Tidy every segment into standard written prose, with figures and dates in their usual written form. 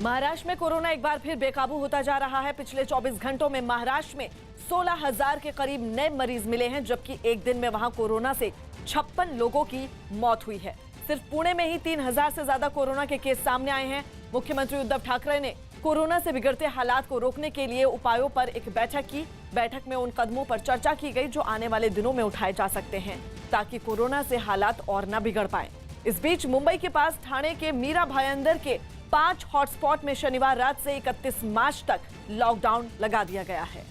महाराष्ट्र में कोरोना एक बार फिर बेकाबू होता जा रहा है। पिछले 24 घंटों में महाराष्ट्र में 16,000 के करीब नए मरीज मिले हैं, जबकि एक दिन में वहां कोरोना से 56 लोगों की मौत हुई है। सिर्फ पुणे में ही 3,000 से ज्यादा कोरोना के केस सामने आए हैं। मुख्यमंत्री उद्धव ठाकरे ने कोरोना से बिगड़ते हालात को रोकने के लिए उपायों पर एक बैठक की। बैठक में उन कदमों पर चर्चा की गई जो आने वाले दिनों में उठाए जा सकते हैं ताकि कोरोना से हालात और न बिगड़ पाए। इस बीच मुंबई के पास ठाणे के मीरा भाईंदर के 5 हॉटस्पॉट में शनिवार रात से 31 मार्च तक लॉकडाउन लगा दिया गया है।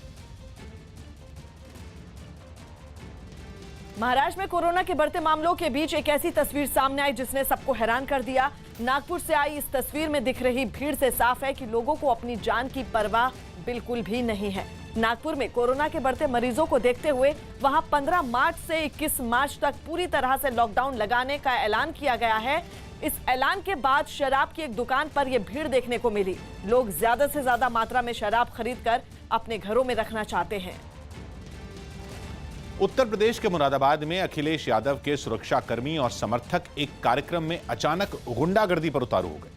महाराष्ट्र में कोरोना के बढ़ते मामलों के बीच एक ऐसी तस्वीर सामने आई जिसने सबको हैरान कर दिया। नागपुर से आई इस तस्वीर में दिख रही भीड़ से साफ है कि लोगों को अपनी जान की परवाह बिल्कुल भी नहीं है। नागपुर में कोरोना के बढ़ते मरीजों को देखते हुए वहां 15 मार्च से 21 मार्च तक पूरी तरह से लॉकडाउन लगाने का ऐलान किया गया है। इस ऐलान के बाद शराब की एक दुकान पर यह भीड़ देखने को मिली। लोग ज्यादा से ज्यादा मात्रा में शराब खरीदकर अपने घरों में रखना चाहते हैं। उत्तर प्रदेश के मुरादाबाद में अखिलेश यादव के सुरक्षाकर्मी और समर्थक एक कार्यक्रम में अचानक गुंडागर्दी पर उतारू हो गए।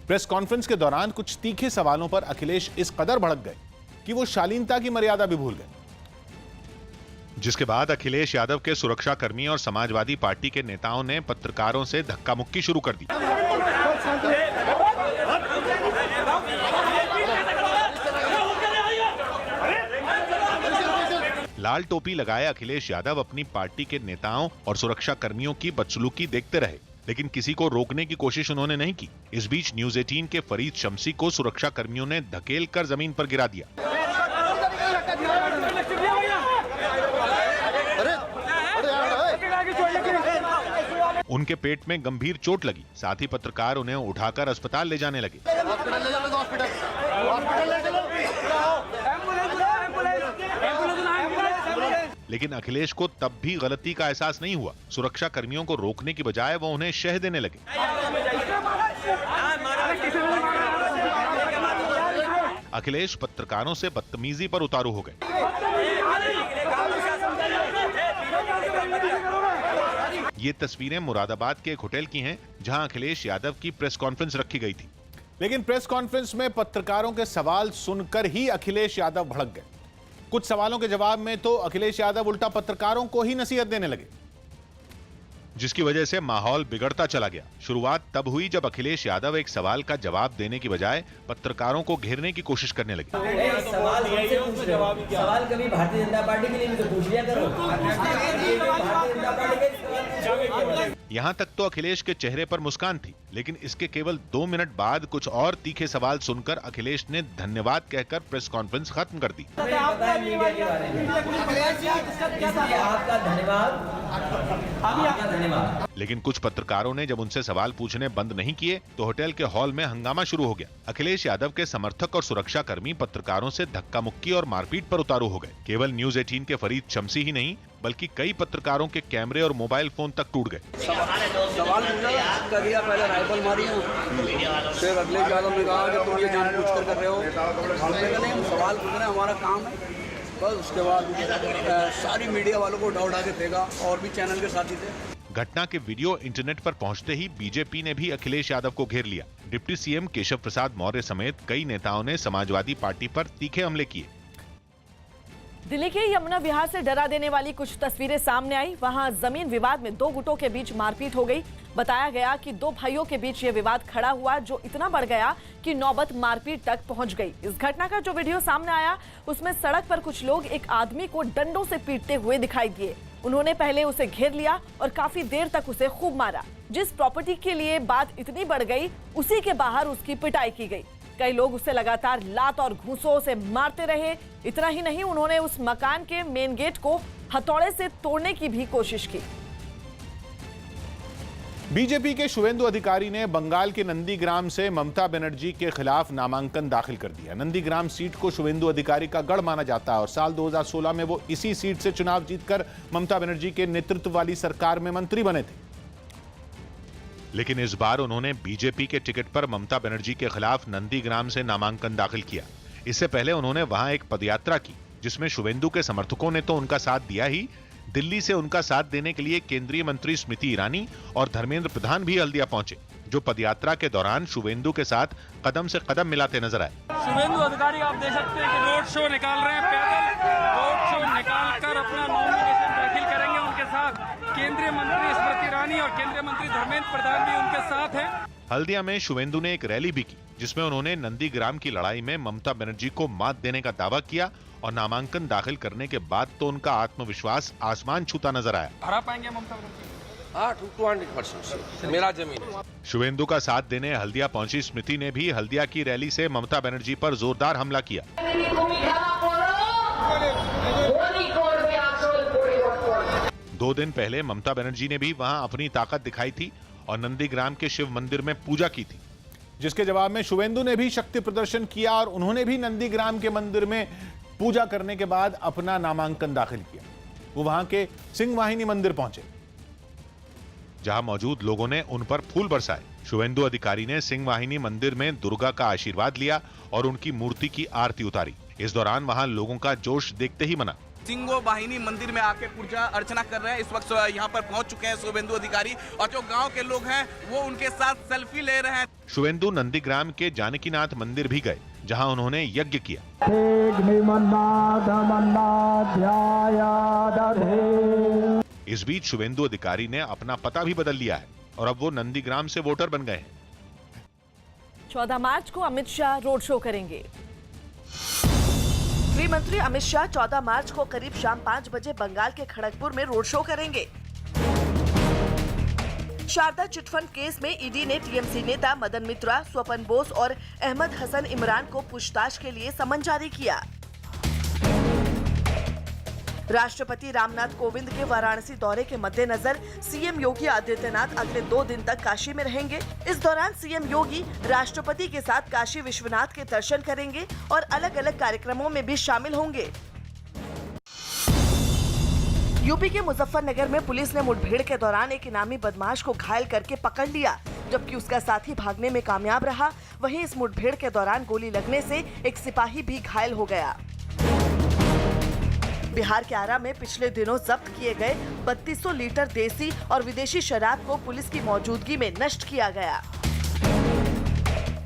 प्रेस कॉन्फ्रेंस के दौरान कुछ तीखे सवालों पर अखिलेश इस कदर भड़क गए कि वो शालीनता की मर्यादा भी भूल गए, जिसके बाद अखिलेश यादव के सुरक्षाकर्मी और समाजवादी पार्टी के नेताओं ने पत्रकारों से धक्का मुक्की शुरू कर दी। लाल टोपी लगाए अखिलेश यादव अपनी पार्टी के नेताओं और सुरक्षाकर्मियों की बदसलूकी देखते रहे, लेकिन किसी को रोकने की कोशिश उन्होंने नहीं की। इस बीच न्यूज 18 के फरीद शमसी को सुरक्षाकर्मियों ने धकेल कर जमीन पर गिरा दिया। उनके पेट में गंभीर चोट लगी। साथ ही पत्रकार उन्हें उठाकर अस्पताल ले जाने लगे। लेकिन अखिलेश को तब भी गलती का एहसास नहीं हुआ। सुरक्षा कर्मियों को रोकने की बजाय वो उन्हें शह देने लगे। अखिलेश पत्रकारों से बदतमीजी पर उतारू हो गए। ये तस्वीरें मुरादाबाद के एक होटल की हैं, जहां अखिलेश यादव की प्रेस कॉन्फ्रेंस रखी गई थी। लेकिन प्रेस कॉन्फ्रेंस में पत्रकारों के सवाल सुनकर ही अखिलेश यादव भड़क गए। कुछ सवालों के जवाब में तो अखिलेश यादव उल्टा पत्रकारों को ही नसीहत देने लगे, जिसकी वजह से माहौल बिगड़ता चला गया। शुरुआत तब हुई जब अखिलेश यादव एक सवाल का जवाब देने की बजाय पत्रकारों को घेरने की कोशिश करने लगे। सवाल कभी भारतीय जनता पार्टी के लिए भी तो पूछ लिया करो। यहां तक तो अखिलेश के चेहरे पर मुस्कान थी, लेकिन इसके केवल 2 मिनट बाद कुछ और तीखे सवाल सुनकर अखिलेश ने धन्यवाद कहकर प्रेस कॉन्फ्रेंस खत्म कर दी। लेकिन कुछ पत्रकारों ने जब उनसे सवाल पूछने बंद नहीं किए तो होटल के हॉल में हंगामा शुरू हो गया। अखिलेश यादव के समर्थक और सुरक्षाकर्मी पत्रकारों से धक्का मुक्की और मारपीट पर उतारू हो गए। केवल न्यूज 18 के फरीद शमसी ही नहीं, बल्कि कई पत्रकारों के कैमरे और मोबाइल फोन तक टूट गए। सवाल पूछा दिया, पहले राइफल मारी हूँ, फिर अखिलेश यादव ने कहा कि तुम ये जानबूझकर कर रहे हो। हमने कहा नहीं, सवाल पूछ रहे हैं, हमारा काम है। बस उसके बाद सारी मीडिया वालों को उठा के फेंका और भी चैनल के साथी थे। घटना के वीडियो इंटरनेट पर पहुंचते ही बीजेपी ने भी अखिलेश यादव को घेर लिया। डिप्टी सीएम केशव प्रसाद मौर्य समेत कई नेताओं ने समाजवादी पार्टी पर तीखे हमले किए। दिल्ली के यमुना विहार से डरा देने वाली कुछ तस्वीरें सामने आई। वहां जमीन विवाद में 2 गुटों के बीच मारपीट हो गई। बताया गया कि 2 भाइयों के बीच यह विवाद खड़ा हुआ, जो इतना बढ़ गया कि नौबत मारपीट तक पहुंच गई। इस घटना का जो वीडियो सामने आया, उसमें सड़क पर कुछ लोग एक आदमी को डंडों से पीटते हुए दिखाई दिए। उन्होंने पहले उसे घेर लिया और काफी देर तक उसे खूब मारा। जिस प्रॉपर्टी के लिए बात इतनी बढ़ गई, उसी के बाहर उसकी पिटाई की गई। कई लोग उसे लगातार लात और घूंसों से मारते रहे। इतना ही नहीं, उन्होंने उस मकान के मेन गेट को हथौड़े से तोड़ने की भी कोशिश की। बीजेपी के शुवेंदु अधिकारी ने बंगाल के नंदीग्राम से ममता बनर्जी के खिलाफ नामांकन दाखिल कर दिया। नंदीग्राम सीट को शुवेंदु अधिकारी का गढ़ माना जाता है और साल 2016 में वो इसी सीट से चुनाव जीतकर ममता बनर्जी के नेतृत्व वाली सरकार में मंत्री बने थे। लेकिन इस बार उन्होंने बीजेपी के टिकट पर ममता बनर्जी के खिलाफ नंदीग्राम से नामांकन दाखिल किया। इससे पहले उन्होंने वहां एक पदयात्रा की, जिसमें शुवेंदु के समर्थकों ने तो उनका साथ दिया ही, दिल्ली से उनका साथ देने के लिए केंद्रीय मंत्री स्मृति ईरानी और धर्मेंद्र प्रधान भी हल्दिया पहुंचे, जो पदयात्रा के दौरान शुवेंदु के साथ कदम से कदम मिलाते नजर आए। शुवेंदु अधिकारी आप देख सकते हैं कि रोड शो निकाल रहे हैं, पैदल रोड शो निकाल कर अपना नॉमिनेशन दाखिल करेंगे। उनके साथ केंद्रीय मंत्री स्मृति ईरानी और केंद्रीय मंत्री धर्मेंद्र प्रधान भी उनके साथ हैं। हल्दिया में शुवेंदु ने एक रैली भी की, जिसमें उन्होंने नंदीग्राम की लड़ाई में ममता बनर्जी को मात देने का दावा किया और नामांकन दाखिल करने के बाद तो उनका आत्मविश्वास आसमान छूता नजर आया। हरा पाएंगे ममता बनर्जी? 200% मेरा जमीन है। शुवेंदु का साथ देने हल्दिया पहुंची स्मृति ने भी हल्दिया की रैली से ममता बनर्जी पर जोरदार हमला किया। 2 दिन पहले ममता बनर्जी ने भी वहां अपनी ताकत दिखाई थी और नंदीग्राम के शिव मंदिर में पूजा की थी, जिसके जवाब में शुवेंदु ने भी शक्ति प्रदर्शन किया और उन्होंने भी नंदीग्राम के मंदिर में पूजा करने के बाद अपना नामांकन दाखिल किया। वो वहां के सिंह वाहिनी मंदिर पहुंचे, जहां मौजूद लोगों ने उन पर फूल बरसाए। शुवेंदु अधिकारी ने सिंह वाहिनी मंदिर में दुर्गा का आशीर्वाद लिया और उनकी मूर्ति की आरती उतारी। इस दौरान वहां लोगों का जोश देखते ही मना। सिंह वाहिनी मंदिर में आके पूजा अर्चना कर रहे हैं। इस वक्त यहाँ पर पहुंच चुके हैं शुवेंदु अधिकारी और जो गांव के लोग हैं वो उनके साथ सेल्फी ले रहे हैं। शुवेंदु नंदीग्राम के जानकीनाथ मंदिर भी गए, जहां उन्होंने यज्ञ किया। इस बीच शुवेंदु अधिकारी ने अपना पता भी बदल लिया है और अब वो नंदीग्राम से वोटर बन गए हैं। 14 मार्च को अमित शाह रोड शो करेंगे। गृह मंत्री अमित शाह 14 मार्च को करीब शाम 5 बजे बंगाल के खड़गपुर में रोड शो करेंगे। शारदा चिटफंड केस में ईडी ने टीएमसी नेता मदन मित्रा, स्वपन बोस और अहमद हसन इमरान को पूछताछ के लिए समन जारी किया। राष्ट्रपति रामनाथ कोविंद के वाराणसी दौरे के मद्देनजर सीएम योगी आदित्यनाथ अगले 2 दिन तक काशी में रहेंगे। इस दौरान सीएम योगी राष्ट्रपति के साथ काशी विश्वनाथ के दर्शन करेंगे और अलग अलग कार्यक्रमों में भी शामिल होंगे। यूपी के मुजफ्फरनगर में पुलिस ने मुठभेड़ के दौरान एक इनामी बदमाश को घायल करके पकड़ लिया, जबकि उसका साथी भागने में कामयाब रहा। वहीं इस मुठभेड़ के दौरान गोली लगने से एक सिपाही भी घायल हो गया। बिहार के आरा में पिछले दिनों जब्त किए गए 3200 लीटर देसी और विदेशी शराब को पुलिस की मौजूदगी में नष्ट किया गया।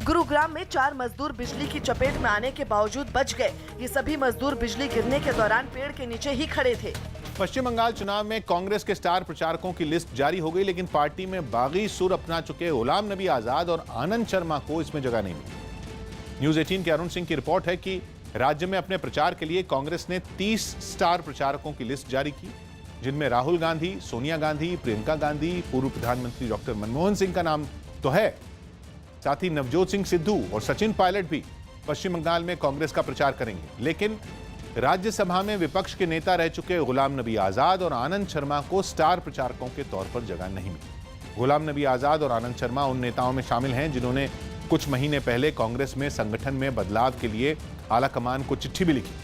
गुरुग्राम में 4 मजदूर बिजली की चपेट में आने के बावजूद बच गए। ये सभी मजदूर बिजली गिरने के दौरान पेड़ के नीचे ही खड़े थे। पश्चिम बंगाल चुनाव में कांग्रेस के स्टार प्रचारकों की लिस्ट जारी हो गई, लेकिन पार्टी में बागी सुर अपना चुके गुलाम नबी आजाद और आनंद शर्मा को इसमें जगह नहीं मिली। न्यूज 18 के अरुण सिंह की रिपोर्ट है कि राज्य में अपने प्रचार के लिए कांग्रेस ने 30 स्टार प्रचारकों की लिस्ट जारी की, जिनमें राहुल गांधी, सोनिया गांधी, प्रियंका गांधी, पूर्व प्रधानमंत्री डॉक्टर मनमोहन सिंह का नाम तो है। साथ ही नवजोत सिंह सिद्धू और सचिन पायलट भी पश्चिम बंगाल में कांग्रेस का प्रचार करेंगे। लेकिन राज्यसभा में विपक्ष के नेता रह चुके गुलाम नबी आजाद और आनंद शर्मा को स्टार प्रचारकों के तौर पर जगह नहीं मिली। गुलाम नबी आजाद और आनंद शर्मा उन नेताओं में शामिल हैं जिन्होंने कुछ महीने पहले कांग्रेस में संगठन में बदलाव के लिए आला कमान को चिट्ठी भी लिखी।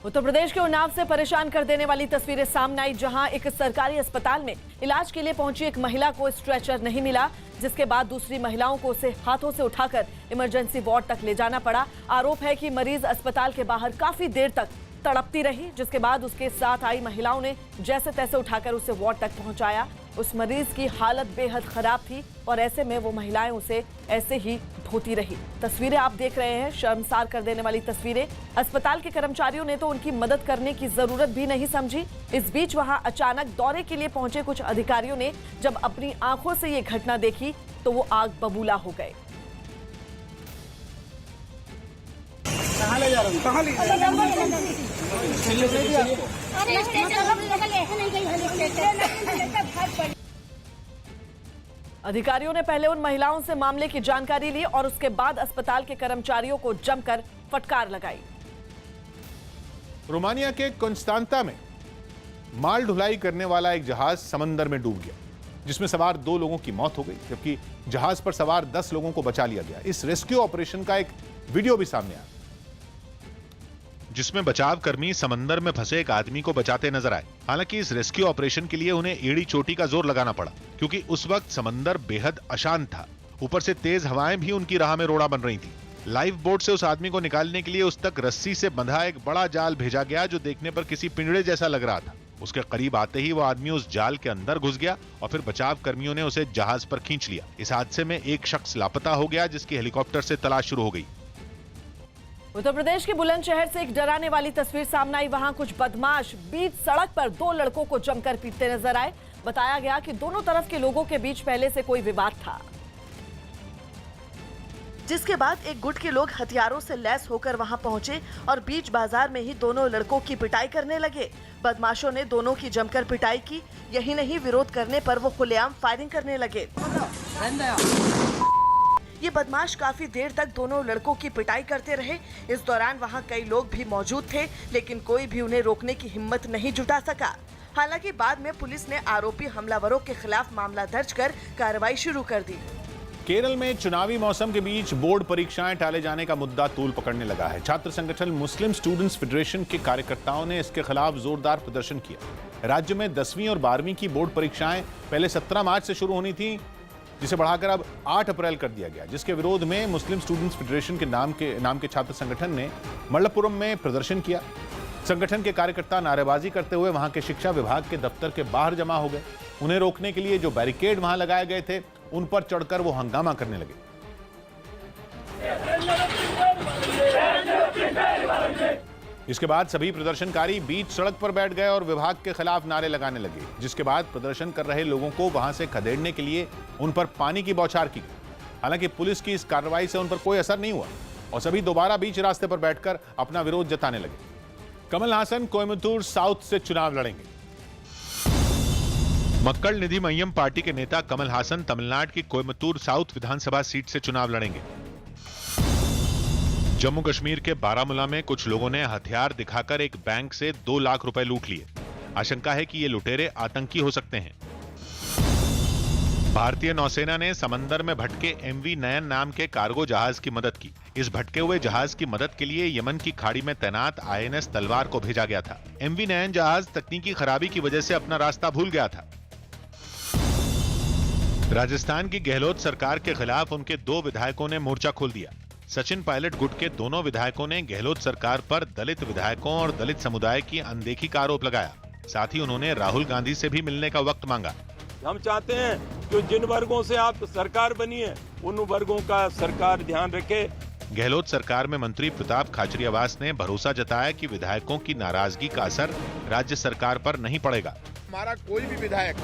उत्तर प्रदेश के उन्नाव से परेशान कर देने वाली तस्वीरें सामने आई, जहां एक सरकारी अस्पताल में इलाज के लिए पहुंची एक महिला को स्ट्रेचर नहीं मिला, जिसके बाद दूसरी महिलाओं को उसे हाथों से उठाकर इमरजेंसी वार्ड तक ले जाना पड़ा। आरोप है कि मरीज अस्पताल के बाहर काफी देर तक तड़पती रही, जिसके बाद उसके साथ आई महिलाओं ने जैसे तैसे उठाकर उसे वार्ड तक पहुंचाया। उस मरीज की हालत बेहद खराब थी और ऐसे में वो महिलाएं उसे ऐसे ही धोती रही। तस्वीरें आप देख रहे हैं, शर्मसार कर देने वाली तस्वीरें। अस्पताल के कर्मचारियों ने तो उनकी मदद करने की जरूरत भी नहीं समझी। इस बीच वहां अचानक दौरे के लिए पहुंचे कुछ अधिकारियों ने जब अपनी आंखों से ये घटना देखी तो वो आग बबूला हो गए। कहाँ ले जा रहे हैं? अधिकारियों ने पहले उन महिलाओं से मामले की जानकारी ली और उसके बाद अस्पताल के कर्मचारियों को जमकर फटकार लगाई। रोमानिया के कॉन्स्टांता में माल ढुलाई करने वाला एक जहाज समंदर में डूब गया, जिसमें सवार 2 लोगों की मौत हो गई, जबकि जहाज पर सवार 10 लोगों को बचा लिया गया। इस रेस्क्यू ऑपरेशन का एक वीडियो भी सामने आया, जिसमें बचाव कर्मी समंदर में फंसे एक आदमी को बचाते नजर आए। हालांकि इस रेस्क्यू ऑपरेशन के लिए उन्हें एड़ी चोटी का जोर लगाना पड़ा, क्योंकि उस वक्त समंदर बेहद अशांत था। ऊपर से तेज हवाएं भी उनकी राह में रोड़ा बन रही थी। लाइफ बोट से उस आदमी को निकालने के लिए उस तक रस्सी से बंधा एक बड़ा जाल भेजा गया, जो देखने पर किसी पिंजड़े जैसा लग रहा था। उसके करीब आते ही वो आदमी उस जाल के अंदर घुस गया और फिर बचाव कर्मियों ने उसे जहाज पर खींच लिया। इस हादसे में एक शख्स लापता हो गया, जिसकी हेलीकॉप्टर से तलाश शुरू हो गई। उत्तर प्रदेश के बुलंदशहर से एक डराने वाली तस्वीर सामने आई। वहां कुछ बदमाश बीच सड़क पर दो लड़कों को जमकर पीटते नजर आए। बताया गया कि दोनों तरफ के लोगों के बीच पहले से कोई विवाद था, जिसके बाद एक गुट के लोग हथियारों से लैस होकर वहां पहुंचे और बीच बाजार में ही दोनों लड़कों की पिटाई करने लगे। बदमाशों ने दोनों की जमकर पिटाई की। यही नहीं, विरोध करने पर वो खुलेआम फायरिंग करने लगे। ये बदमाश काफी देर तक दोनों लड़कों की पिटाई करते रहे। इस दौरान वहां कई लोग भी मौजूद थे, लेकिन कोई भी उन्हें रोकने की हिम्मत नहीं जुटा सका। हालांकि बाद में पुलिस ने आरोपी हमलावरों के खिलाफ मामला दर्ज कर कार्रवाई शुरू कर दी। केरल में चुनावी मौसम के बीच बोर्ड परीक्षाएं टाले जाने का मुद्दा तूल पकड़ने लगा है। छात्र संगठन मुस्लिम स्टूडेंट्स फेडरेशन के कार्यकर्ताओं ने इसके खिलाफ जोरदार प्रदर्शन किया। राज्य में 10वीं और 12वीं की बोर्ड परीक्षाएं पहले 17 मार्च से शुरू होनी थी, जिसे बढ़ाकर अब 8 अप्रैल कर दिया गया, जिसके विरोध में मुस्लिम स्टूडेंट्स फेडरेशन के नाम के छात्र संगठन ने मल्लपुरम में प्रदर्शन किया। संगठन के कार्यकर्ता नारेबाजी करते हुए वहां के शिक्षा विभाग के दफ्तर के बाहर जमा हो गए। उन्हें रोकने के लिए जो बैरिकेड वहां लगाए गए थे, उन पर चढ़कर वो हंगामा करने लगे। इसके बाद सभी प्रदर्शनकारी बीच सड़क पर बैठ गए और विभाग के खिलाफ नारे लगाने लगे, जिसके बाद प्रदर्शन कर रहे लोगों को वहां से खदेड़ने के लिए उन पर पानी की बौछार की गई। हालांकि पुलिस की इस कार्रवाई से उन पर कोई असर नहीं हुआ और सभी दोबारा बीच रास्ते पर बैठकर अपना विरोध जताने लगे। कमल हासन कोयम्बटूर साउथ से चुनाव लड़ेंगे। मक्कड़ निधि मय्यम पार्टी के नेता कमल हासन तमिलनाडु की कोयम्बटूर साउथ विधानसभा सीट से चुनाव लड़ेंगे। जम्मू कश्मीर के बारामूला में कुछ लोगों ने हथियार दिखाकर एक बैंक से 2 लाख रुपए लूट लिए। आशंका है कि ये लुटेरे आतंकी हो सकते हैं। भारतीय नौसेना ने समंदर में भटके MV नयन नाम के कार्गो जहाज की मदद की। इस भटके हुए जहाज की मदद के लिए यमन की खाड़ी में तैनात INS तलवार को भेजा गया था। MV नयन जहाज तकनीकी खराबी की वजह से अपना रास्ता भूल गया था। राजस्थान की गहलोत सरकार के खिलाफ उनके 2 विधायकों ने मोर्चा खोल दिया। सचिन पायलट गुट के दोनों विधायकों ने गहलोत सरकार पर दलित विधायकों और दलित समुदाय की अनदेखी का आरोप लगाया। साथ ही उन्होंने राहुल गांधी से भी मिलने का वक्त मांगा। हम चाहते हैं कि जिन वर्गों से आप सरकार बनी है, उन वर्गों का सरकार ध्यान रखे। गहलोत सरकार में मंत्री प्रताप खाचरियावास ने भरोसा जताया कि विधायकों की नाराजगी का असर राज्य सरकार पर नहीं पड़ेगा। हमारा कोई भी विधायक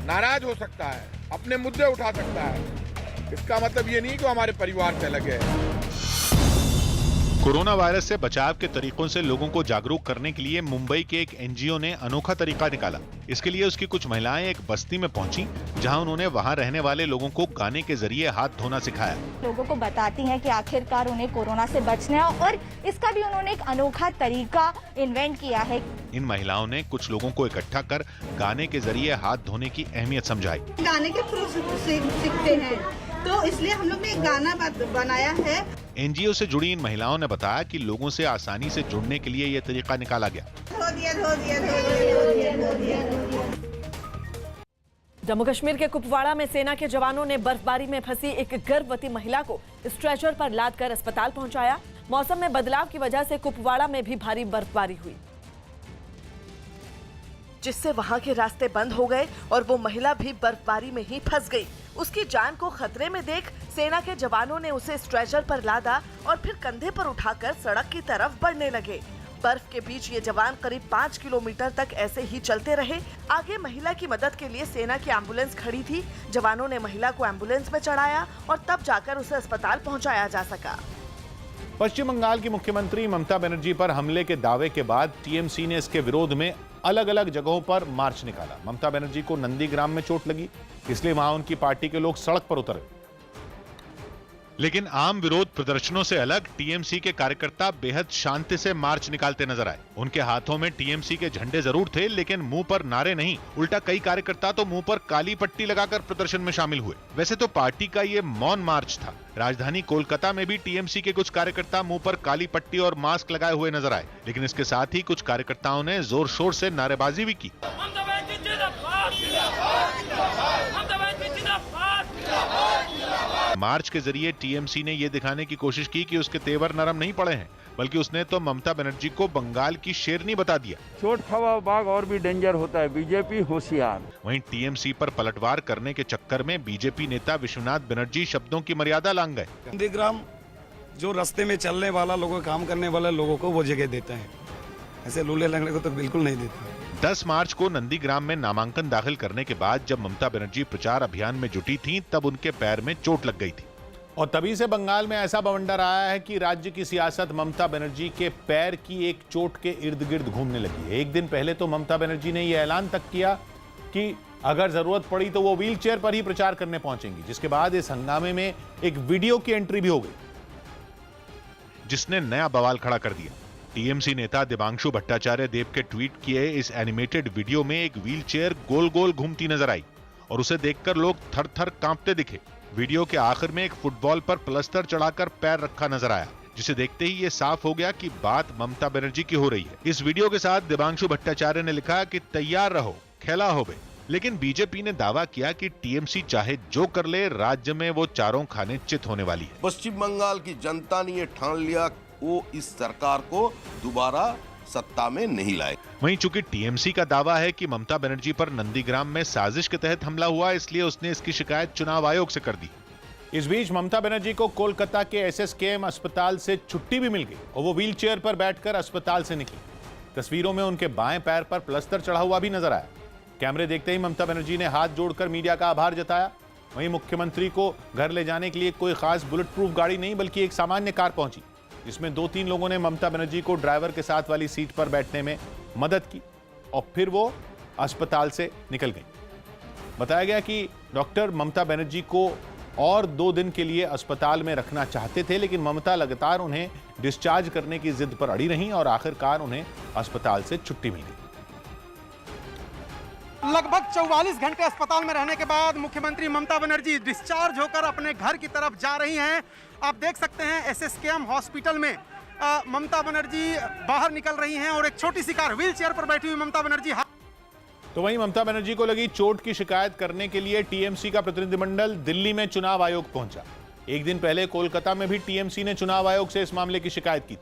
नाराज हो सकता है, अपने मुद्दे उठा सकता है, इसका मतलब ये नहीं कि हमारे परिवार से अलग है। कोरोना वायरस से बचाव के तरीकों से लोगों को जागरूक करने के लिए मुंबई के एक NGO ने अनोखा तरीका निकाला। इसके लिए उसकी कुछ महिलाएं एक बस्ती में पहुंची, जहां उन्होंने वहां रहने वाले लोगों को गाने के जरिए हाथ धोना सिखाया। लोगों को बताती हैं कि आखिरकार उन्हें कोरोना से बचना है और इसका भी उन्होंने एक अनोखा तरीका इन्वेंट किया है। इन महिलाओं ने कुछ लोगों को इकट्ठा कर गाने के जरिए हाथ धोने की अहमियत समझाई। गाने के थ्रू सीखते हैं, तो इसलिए हम लोग ने एक गाना बनाया है। NGO से जुड़ी इन महिलाओं ने बताया कि लोगों से आसानी से जुड़ने के लिए ये तरीका निकाला गया। जम्मू कश्मीर के कुपवाड़ा में सेना के जवानों ने बर्फबारी में फंसी एक गर्भवती महिला को स्ट्रेचर पर लादकर अस्पताल पहुंचाया। मौसम में बदलाव की वजह से कुपवाड़ा में भी भारी बर्फबारी हुई, जिससे वहां के रास्ते बंद हो गए और वो महिला भी बर्फबारी में ही फंस गई। उसकी जान को खतरे में देख सेना के जवानों ने उसे स्ट्रेचर पर लादा और फिर कंधे पर उठाकर सड़क की तरफ बढ़ने लगे। बर्फ के बीच ये जवान करीब 5 किलोमीटर तक ऐसे ही चलते रहे। आगे महिला की मदद के लिए सेना की एम्बुलेंस खड़ी थी। जवानों ने महिला को एम्बुलेंस में चढ़ाया और तब जाकर उसे अस्पताल पहुंचाया जा सका। पश्चिम बंगाल की मुख्यमंत्री ममता बनर्जी पर हमले के दावे के बाद TMC ने इसके विरोध में अलग अलग जगहों पर मार्च निकाला। ममता बनर्जी को नंदीग्राम में चोट लगी, इसलिए वहां उनकी पार्टी के लोग सड़क पर उतरे। लेकिन आम विरोध प्रदर्शनों से अलग TMC के कार्यकर्ता बेहद शांति से मार्च निकालते नजर आए। उनके हाथों में TMC के झंडे जरूर थे, लेकिन मुंह पर नारे नहीं। उल्टा कई कार्यकर्ता तो मुंह पर काली पट्टी लगाकर प्रदर्शन में शामिल हुए। वैसे तो पार्टी का ये मौन मार्च था। राजधानी कोलकाता में भी TMC के कुछ कार्यकर्ता मुंह पर काली पट्टी और मास्क लगाए हुए नजर आए, लेकिन इसके साथ ही कुछ कार्यकर्ताओं ने जोर शोर से नारेबाजी भी की। मार्च के जरिए टीएमसी ने यह दिखाने की कोशिश की कि उसके तेवर नरम नहीं पड़े हैं, बल्कि उसने तो ममता बनर्जी को बंगाल की शेरनी बता दिया। चोट खावा बाघ और भी डेंजर होता है, बीजेपी होशियार। वहीं टीएमसी पर पलटवार करने के चक्कर में बीजेपी नेता विश्वनाथ बनर्जी शब्दों की मर्यादा लांघ गए। नंदीग्राम जो रास्ते में चलने वाला लोगों, काम करने वाले लोगों को वो जगह देते हैं, ऐसे लूले लंगड़े को तो बिल्कुल नहीं देते। 10 मार्च को नंदीग्राम में नामांकन दाखिल करने के बाद जब ममता बनर्जी प्रचार अभियान में जुटी थीं, तब उनके पैर में चोट लग गई थी और तभी से बंगाल में ऐसा बवंडर आया है कि राज्य की सियासत ममता बनर्जी के पैर की एक चोट के इर्द गिर्द घूमने लगी है। एक दिन पहले तो ममता बनर्जी ने यह ऐलान तक किया कि अगर जरूरत पड़ी तो वो व्हील चेयर पर ही प्रचार करने पहुंचेंगी, जिसके बाद इस हंगामे में एक वीडियो की एंट्री भी हो गई जिसने नया बवाल खड़ा कर दिया। टीएमसी नेता दिबांशु भट्टाचार्य देव के ट्वीट किए इस एनिमेटेड वीडियो में एक व्हील चेयर गोल गोल घूमती नजर आई और उसे देखकर लोग थर थर कांपते दिखे। वीडियो के आखिर में एक फुटबॉल पर प्लास्टर चढ़ाकर पैर रखा नजर आया, जिसे देखते ही ये साफ हो गया कि बात ममता बनर्जी की हो रही है। इस वीडियो के साथ दिबांशु भट्टाचार्य ने लिखा कि तैयार रहो, खेला होबे। लेकिन बीजेपी ने दावा किया कि टीएमसी चाहे जो कर ले, राज्य में वो चारों खाने चित होने वाली है। पश्चिम बंगाल की जनता ने ये ठान लिया वो इस सरकार को दोबारा सत्ता में नहीं लाए। वहीं चूंकि टीएमसी का दावा है कि ममता बनर्जी पर नंदीग्राम में साजिश के तहत हमला हुआ, इसलिए उसने इसकी शिकायत चुनाव आयोग से कर दी। इस बीच ममता बनर्जी को कोलकाता के एसएसकेएम अस्पताल से छुट्टी भी मिल गई और वो व्हील चेयर पर बैठकर अस्पताल से निकली। तस्वीरों में उनके बाएं पैर पर प्लास्टर चढ़ा हुआ भी नजर आया। कैमरे देखते ही ममता बनर्जी ने हाथ जोड़कर मीडिया का आभार जताया। वहीं मुख्यमंत्री को घर ले जाने के लिए कोई खास बुलेट प्रूफ गाड़ी नहीं, बल्कि एक सामान्य कार पहुंची, जिसमें 2-3 लोगों ने ममता बनर्जी को ड्राइवर के साथ वाली सीट पर बैठने में मदद की और फिर वो अस्पताल से निकल गई। बताया गया कि डॉक्टर ममता बनर्जी को और 2 दिन के लिए अस्पताल में रखना चाहते थे, लेकिन ममता लगातार उन्हें डिस्चार्ज करने की जिद पर अड़ी रहीं और आखिरकार उन्हें अस्पताल से छुट्टी मिल गई। लगभग 44 घंटे अस्पताल में रहने के बाद मुख्यमंत्री ममता बनर्जी डिस्चार्ज होकर अपने घर की तरफ जा रही हैं। आप देख सकते हैं एसएसकेएम हॉस्पिटल में ममता बनर्जी बाहर निकल रही हैं और एक छोटी सी कार, व्हील चेयर पर बैठी हुई ममता बनर्जी। तो वहीं ममता बनर्जी को लगी चोट की शिकायत करने के लिए टीएमसी का प्रतिनिधिमंडल दिल्ली में चुनाव आयोग पहुंचा। एक दिन पहले कोलकाता में भी टीएमसी ने चुनाव आयोग से इस मामले की शिकायत की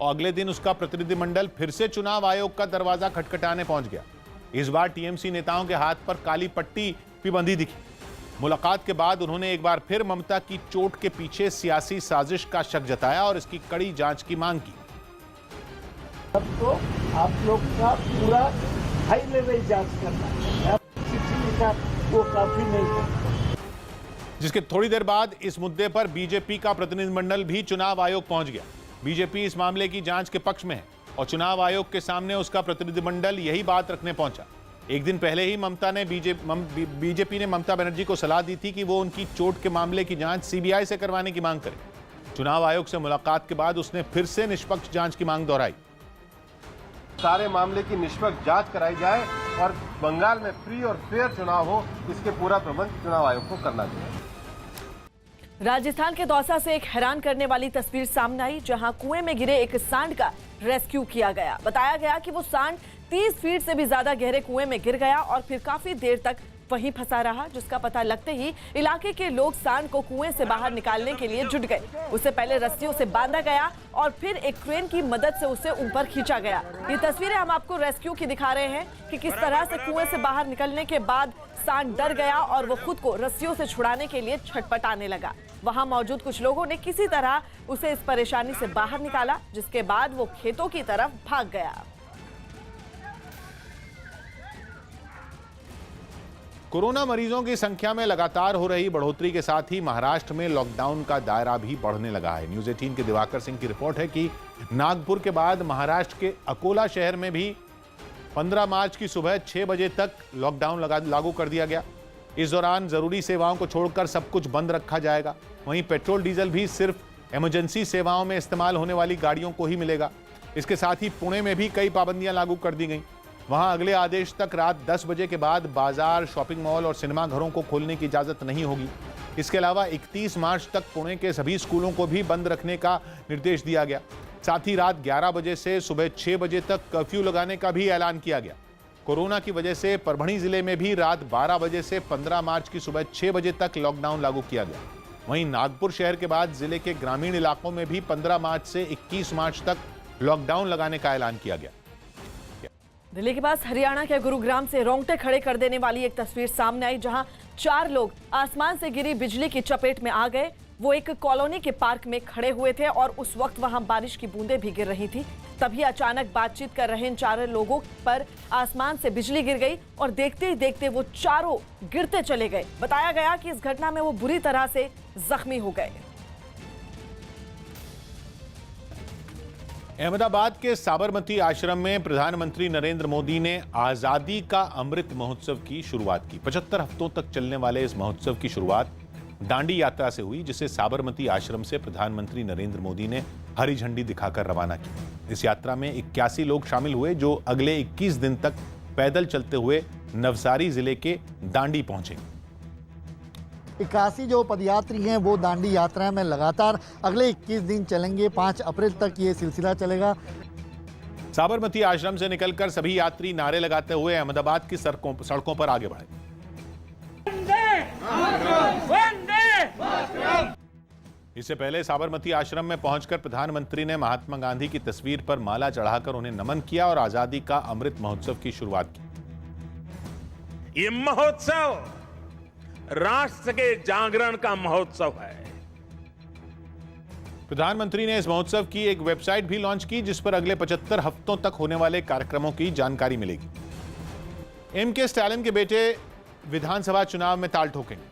और अगले दिन उसका प्रतिनिधिमंडल फिर से चुनाव आयोग का दरवाजा खटखटाने पहुंच गया। इस बार टीएमसी नेताओं के हाथ पर काली पट्टी भी बंधी दिखी। मुलाकात के बाद उन्होंने एक बार फिर ममता की चोट के पीछे सियासी साजिश का शक जताया और इसकी कड़ी जांच की मांग की। सबको आप लोग का पूरा हाई लेवल जांच करना है, वो काफी नहीं। जिसके थोड़ी देर बाद इस मुद्दे पर बीजेपी का प्रतिनिधिमंडल भी चुनाव आयोग पहुंच गया। बीजेपी इस मामले की जांच के पक्ष में है और चुनाव आयोग के सामने उसका प्रतिनिधिमंडल यही बात रखने पहुंचा। एक दिन पहले ही बीजेपी ने ममता बनर्जी को सलाह दी थी कि वो उनकी चोट के मामले की जांच सीबीआई से करवाने की मांग करे। चुनाव आयोग से मुलाकात के बाद उसने फिर से निष्पक्ष जांच की मांग दोहराई। सारे मामले की निष्पक्ष जांच कराई जाए और बंगाल में फ्री और फेयर चुनाव हो, इसके पूरा प्रबंध चुनाव आयोग को करना चाहिए। राजस्थान के दौसा से एक हैरान करने वाली तस्वीर सामने आई, जहां कुएं में गिरे एक सांड का रेस्क्यू किया गया। बताया गया कि वो सांड 30 फीट से भी ज्यादा गहरे कुएं में गिर गया और फिर काफी देर तक वहीं फंसा रहा, जिसका पता लगते ही इलाके के लोग सांड को कुएं से बाहर निकालने के लिए जुट गए। उसे पहले रस्सियों से बांधा गया और फिर एक क्रेन की मदद से उसे ऊपर खींचा गया। ये तस्वीरें हम आपको रेस्क्यू की दिखा रहे हैं कि किस तरह से कुएं से बाहर निकलने के बाद सांड डर गया और वो खुद को रस्सियों से छुड़ाने के लिए छटपटाने लगा। वहां मौजूद कुछ लोगों ने किसी तरह उसे इस परेशानी से बाहर निकाला, जिसके बाद वो खेतों की तरफ भाग गया। कोरोना मरीजों की संख्या में लगातार हो रही बढ़ोतरी के साथ ही महाराष्ट्र में लॉकडाउन का दायरा भी बढ़ने लगा है। न्यूज़ 18 के दिवाकर सिंह की रिपोर्ट है कि नागपुर के बाद महाराष्ट्र के अकोला शहर में भी 15 मार्च की सुबह 6 बजे तक लॉकडाउन लागू कर दिया गया। इस दौरान जरूरी सेवाओं को छोड़कर सब कुछ बंद रखा जाएगा। वहीं पेट्रोल डीजल भी सिर्फ इमरजेंसी सेवाओं में इस्तेमाल होने वाली गाड़ियों को ही मिलेगा। इसके साथ ही पुणे में भी कई पाबंदियां लागू कर दी गई। वहां अगले आदेश तक रात 10 बजे के बाद बाजार, शॉपिंग मॉल और सिनेमा घरों को खोलने की इजाजत नहीं होगी। इसके अलावा 31 मार्च तक पुणे के सभी स्कूलों को भी बंद रखने का निर्देश दिया गया। साथ ही रात 11 बजे से सुबह 6 बजे तक कर्फ्यू लगाने का भी ऐलान किया गया। कोरोना की वजह से परभणी जिले में भी रात 12 बजे से 15 मार्च की सुबह 6 बजे तक लॉकडाउन लागू किया गया। वहीं नागपुर शहर के बाद जिले के ग्रामीण इलाकों में भी 15 मार्च से 21 मार्च तक लॉकडाउन लगाने का ऐलान किया गया। दिल्ली के पास हरियाणा के गुरुग्राम से रोंगटे खड़े कर देने वाली एक तस्वीर सामने आई, जहां 4 लोग आसमान से गिरी बिजली की चपेट में आ गए। वो एक कॉलोनी के पार्क में खड़े हुए थे और उस वक्त वहां बारिश की बूंदें भी गिर रही थी। तभी अचानक बातचीत कर रहे इन 4 लोगों पर आसमान से बिजली गिर गई और देखते ही देखते वो चारों गिरते चले गए। बताया गया कि इस घटना में वो बुरी तरह से जख्मी हो गए। अहमदाबाद के साबरमती आश्रम में प्रधानमंत्री नरेंद्र मोदी ने आजादी का अमृत महोत्सव की शुरुआत की। 75 हफ्तों तक चलने वाले इस महोत्सव की शुरुआत दांडी यात्रा से हुई, जिसे साबरमती आश्रम से प्रधानमंत्री नरेंद्र मोदी ने हरी झंडी दिखाकर रवाना किया। इस यात्रा में 81 लोग शामिल हुए, जो अगले 21 दिन तक पैदल चलते हुए नवसारी जिले के दांडी पहुंचे। 81 जो पदयात्री हैं वो दांडी यात्रा में लगातार अगले 21 दिन चलेंगे। 5 अप्रैल तक ये सिलसिला चलेगा। साबरमती आश्रम से निकलकर सभी यात्री नारे लगाते हुए अहमदाबाद की सड़कों पर आगे बढ़े। इससे पहले साबरमती आश्रम में पहुंचकर प्रधानमंत्री ने महात्मा गांधी की तस्वीर पर माला चढ़ाकर उन्हें नमन किया और आजादी का अमृत महोत्सव की शुरुआत की। ये महोत्सव राष्ट्र के जागरण का महोत्सव है। प्रधानमंत्री ने इस महोत्सव की एक वेबसाइट भी लॉन्च की, जिस पर अगले 75 हफ्तों तक होने वाले कार्यक्रमों की जानकारी मिलेगी। एमके स्टालिन के बेटे विधानसभा चुनाव में ताल ठोकेंगे।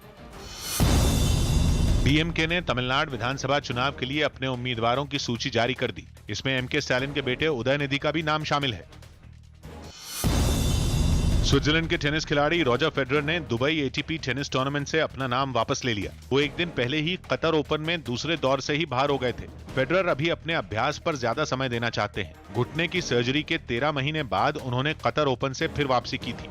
डीएमके ने तमिलनाडु विधानसभा चुनाव के लिए अपने उम्मीदवारों की सूची जारी कर दी। इसमें एमके स्टालिन के बेटे उदयनिधि का भी नाम शामिल है। स्विट्जरलैंड के टेनिस खिलाड़ी रॉजर फेडरर ने दुबई एटीपी टेनिस टूर्नामेंट से अपना नाम वापस ले लिया। वो एक दिन पहले ही कतर ओपन में दूसरे दौर से ही बाहर हो गए थे। फेडरर अभी अपने अभ्यास पर ज्यादा समय देना चाहते हैं। घुटने की सर्जरी के 13 महीने बाद उन्होंने कतर ओपन से फिर वापसी की थी।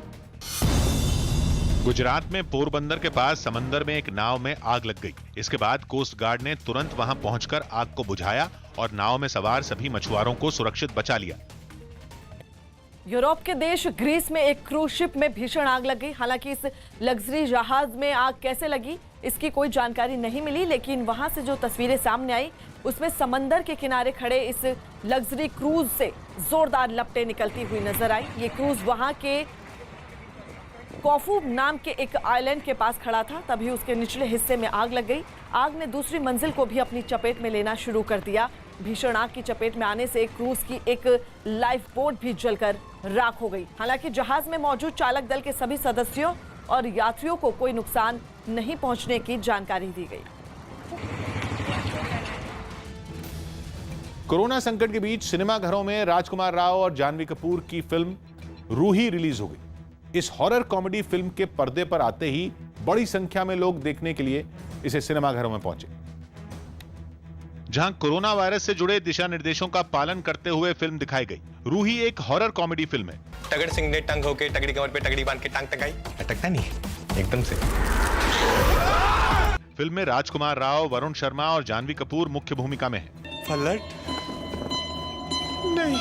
गुजरात में पोरबंदर के पास समंदर में एक नाव में आग लग गई। इसके बाद कोस्ट गार्ड ने तुरंत वहां पहुंचकर आग को बुझाया और नाव में सवार सभी मछुआरों को सुरक्षित बचा लिया। यूरोप के देश ग्रीस में एक क्रूज शिप में भीषण आग लग गई। हालांकि इस लग्जरी जहाज में आग कैसे लगी इसकी कोई जानकारी नहीं मिली, लेकिन वहां से जो तस्वीरें सामने आई उसमें समंदर के किनारे खड़े इस लग्जरी क्रूज से जोरदार लपटें निकलती हुई नजर आई। ये क्रूज वहां के कॉफू नाम के एक आइलैंड के पास खड़ा था, तभी उसके निचले हिस्से में आग लग गई। आग ने दूसरी मंजिल को भी अपनी चपेट में लेना शुरू कर दिया। भीषण आग की चपेट में आने से क्रूज की एक लाइफ बोट भी जलकर राख हो गई। हालांकि जहाज में मौजूद चालक दल के सभी सदस्यों और यात्रियों को कोई नुकसान नहीं पहुंचने की जानकारी दी गई। कोरोना संकट के बीच सिनेमाघरों में राजकुमार राव और जानवी कपूर की फिल्म रूही रिलीज हो गई। इस हॉरर कॉमेडी फिल्म के पर्दे पर आते ही बड़ी संख्या में लोग देखने के लिए इसे सिनेमाघरों में पहुंचे। जहां कोरोना वायरस से जुड़े दिशा निर्देशों का पालन करते हुए फिल्म दिखाई गई। रूही एक हॉरर कॉमेडी फिल्म है। तगड़ सिंह ने टंग होके तगड़ी कमर पे तगड़ी बांध के टांग टकाई। अटकता नहीं एकदम से। फिल्म में राजकुमार राव, वरुण शर्मा और जानवी कपूर मुख्य भूमिका में है। पलट नहीं।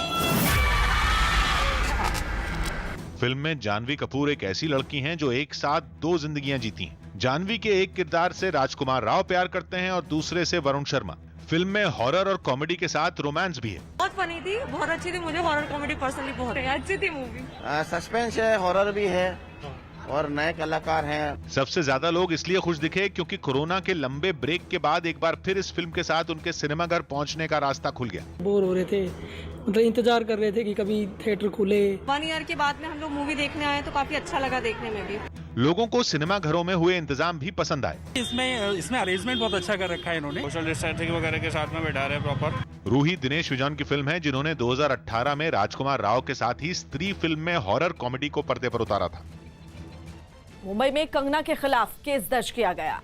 फिल्म में जानवी कपूर एक ऐसी लड़की हैं जो एक साथ 2 जिंदगियां जीती हैं। जानवी के एक किरदार से राजकुमार राव प्यार करते हैं और दूसरे से वरुण शर्मा। फिल्म में हॉरर और कॉमेडी के साथ रोमांस भी है। बहुत फनी थी, बहुत अच्छी थी। मुझे हॉरर कॉमेडी पर्सनली बहुत अच्छी थी मूवी। सस्पेंस है, हॉरर भी है और नए कलाकार हैं। सबसे ज्यादा लोग इसलिए खुश दिखे क्योंकि कोरोना के लंबे ब्रेक के बाद एक बार फिर इस फिल्म के साथ उनके सिनेमाघर पहुंचने का रास्ता खुल गया। बोर हो रहे थे, मतलब इंतजार कर रहे थे कि कभी थिएटर खुले। 1 ईयर के बाद में हम लोग मूवी देखने आए तो काफी अच्छा लगा देखने में भी। लोगों को सिनेमाघरों में हुए इंतजाम भी पसंद आए। इसमें अरेंजमेंट बहुत अच्छा कर रखा है इन्होंने। सोशल डिस्टेंसिंग वगैरह के साथ में बैठा रहे प्रॉपर। रूही दिनेश विजन की फिल्म है, जिन्होंने 2018 में राजकुमार राव के साथ ही स्त्री फिल्म में हॉरर कॉमेडी को पर्दे पर उतारा था। मुंबई में कंगना के खिलाफ केस दर्ज किया गया।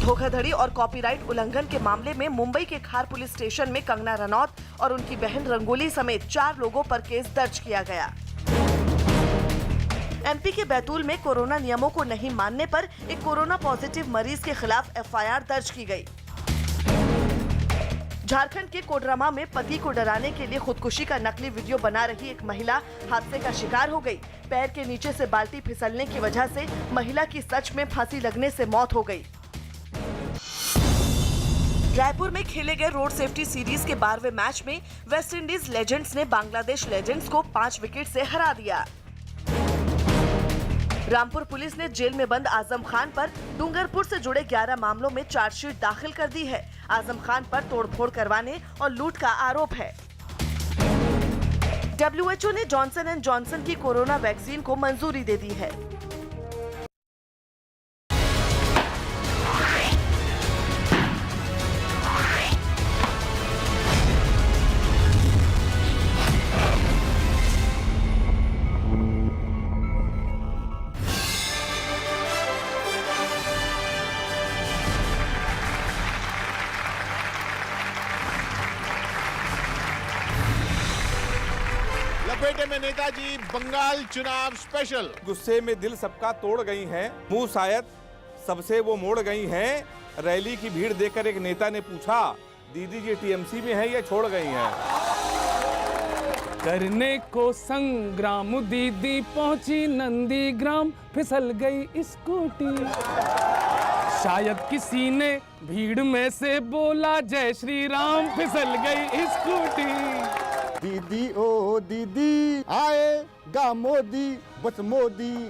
धोखाधड़ी और कॉपीराइट उल्लंघन के मामले में मुंबई के खार पुलिस स्टेशन में कंगना रनौत और उनकी बहन रंगोली समेत 4 लोगों पर केस दर्ज किया गया। एमपी के बैतूल में कोरोना नियमों को नहीं मानने पर एक कोरोना पॉजिटिव मरीज के खिलाफ एफआईआर दर्ज की गई। झारखंड के कोडरमा में पति को डराने के लिए खुदकुशी का नकली वीडियो बना रही एक महिला हादसे का शिकार हो गई। पैर के नीचे से बाल्टी फिसलने की वजह से महिला की सच में फांसी लगने से मौत हो गई। रायपुर में खेले गए रोड सेफ्टी सीरीज के 12वें मैच में वेस्टइंडीज लेजेंड्स ने बांग्लादेश लेजेंड्स को 5 विकेट से हरा दिया। रामपुर पुलिस ने जेल में बंद आजम खान पर डूंगरपुर से जुड़े 11 मामलों में चार्जशीट दाखिल कर दी है। आजम खान पर तोड़फोड़ करवाने और लूट का आरोप है। WHO ने जॉनसन एंड जॉनसन की कोरोना वैक्सीन को मंजूरी दे दी है। लपेटे में नेताजी बंगाल चुनाव स्पेशल। गुस्से में दिल सबका तोड़ गई हैं, मुंह शायद सबसे वो मोड़ गई हैं। रैली की भीड़ देखकर एक नेता ने पूछा, दीदी जी टीएमसी में है या छोड़ गई हैं? करने को संग्राम दीदी पहुंची नंदीग्राम, फिसल गई स्कूटी। शायद किसी ने भीड़ में से बोला जय श्री राम, फिसल गई स्कूटी। दीदी ओ दीदी आएगा मोदी, बस मोदी ही